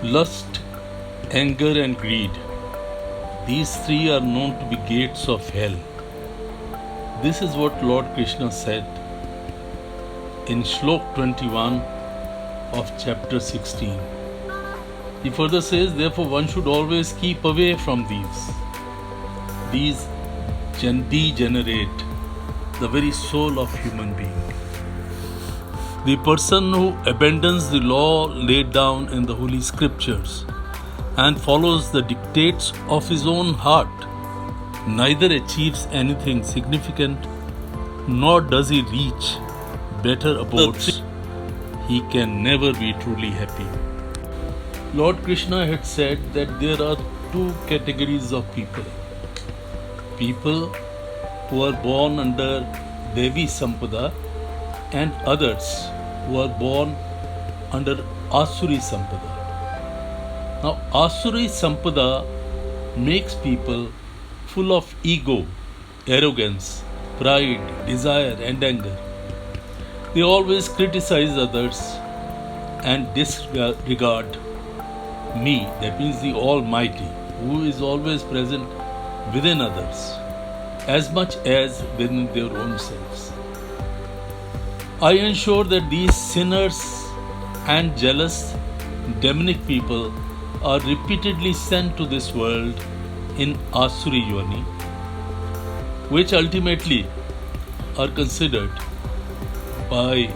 Lust, anger and greed. These three are known to be gates of hell. This is what Lord Krishna said in Shlok 21 of chapter 16. He further says, therefore one should always keep away from these. These degenerate the very soul of human being. The person who abandons the law laid down in the Holy Scriptures and follows the dictates of his own heart neither achieves anything significant nor does he reach better abodes. He can never be truly happy. Lord Krishna had said that there are two categories of people. People who are born under AsurIsampda and others who are born under AsurIsampda. Now, AsurIsampda makes people full of ego, arrogance, pride, desire and anger. They always criticize others and disregard me, that means the Almighty, who is always present within others as much as within their own selves. I ensure that these sinners and jealous, demonic people are repeatedly sent to this world in Asuri Yoni, which ultimately are considered by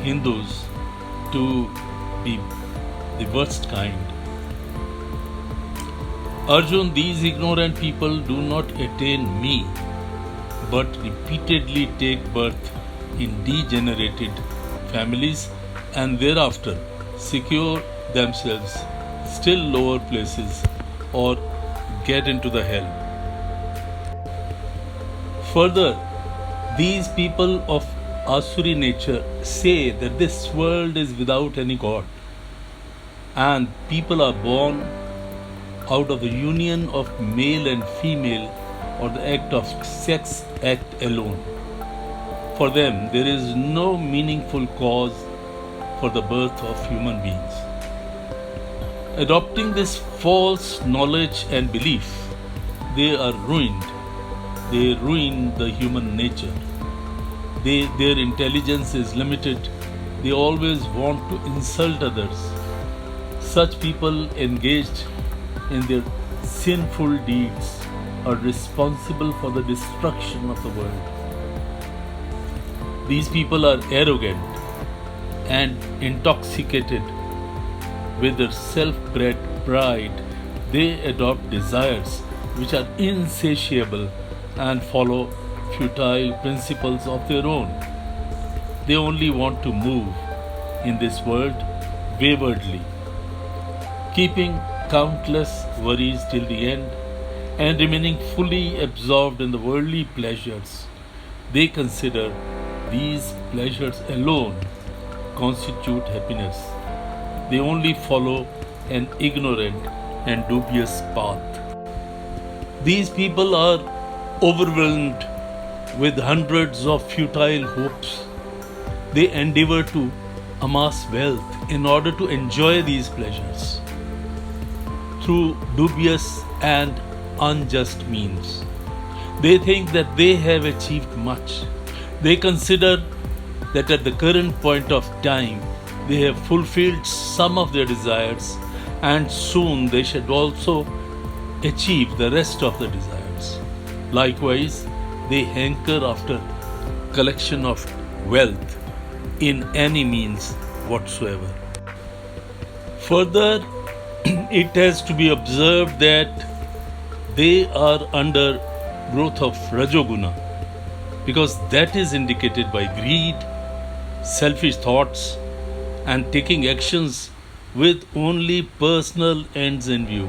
Hindus to be the worst kind. Arjun, these ignorant people do not attain me, but repeatedly take birth in degenerated families and thereafter secure themselves still lower places or get into the hell. Further, these people of Asuri nature say that this world is without any God and people are born out of the union of male and female or the act of sex act alone. For them, there is no meaningful cause for the birth of human beings. Adopting this false knowledge and belief, they are ruined. They ruin the human nature. Their intelligence is limited. They always want to insult others. Such people engaged in their sinful deeds are responsible for the destruction of the world. These people are arrogant and intoxicated with their self-bred pride. They adopt desires which are insatiable and follow futile principles of their own. They only want to move in this world waywardly, keeping countless worries till the end and remaining fully absorbed in the worldly pleasures. They consider these pleasures alone constitute happiness. They only follow an ignorant and dubious path. These people are overwhelmed with hundreds of futile hopes. They endeavor to amass wealth in order to enjoy these pleasures through dubious and unjust means. They think that they have achieved much. They consider that at the current point of time they have fulfilled some of their desires and soon they should also achieve the rest of the desires. Likewise, they hanker after collection of wealth in any means whatsoever. Further, it has to be observed that they are under growth of Rajoguna, because that is indicated by greed, selfish thoughts, and taking actions with only personal ends in view.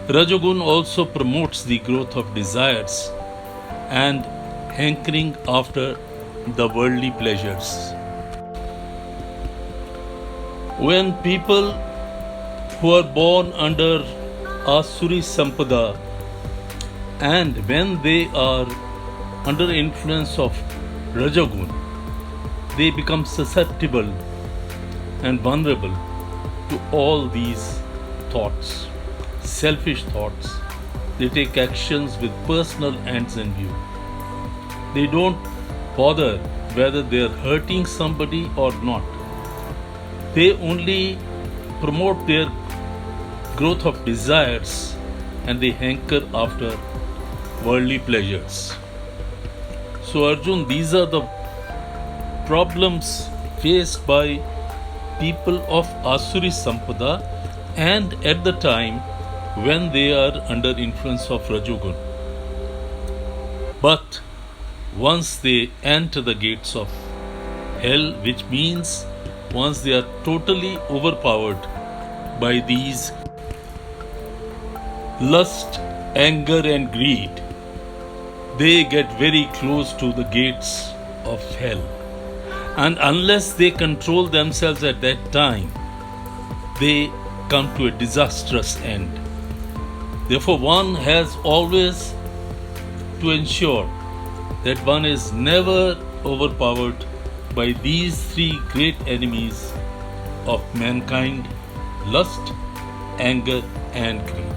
Rajoguna also promotes the growth of desires and hankering after the worldly pleasures. When people who are born under AsurIsampda and when they are under influence of Rajoguna, they become susceptible and vulnerable to all these thoughts, selfish thoughts. They take actions with personal ends in view. They don't bother whether they are hurting somebody or not. They only promote their growth of desires, and they hanker after worldly pleasures. So Arjun, these are the problems faced by people of AsurIsampda, and at the time when they are under influence of Rajoguna. But once they enter the gates of hell, which means once they are totally overpowered by these lust, anger and greed, they get very close to the gates of hell. And unless they control themselves at that time, they come to a disastrous end. Therefore, one has always to ensure that one is never overpowered by these three great enemies of mankind: lust, anger and greed.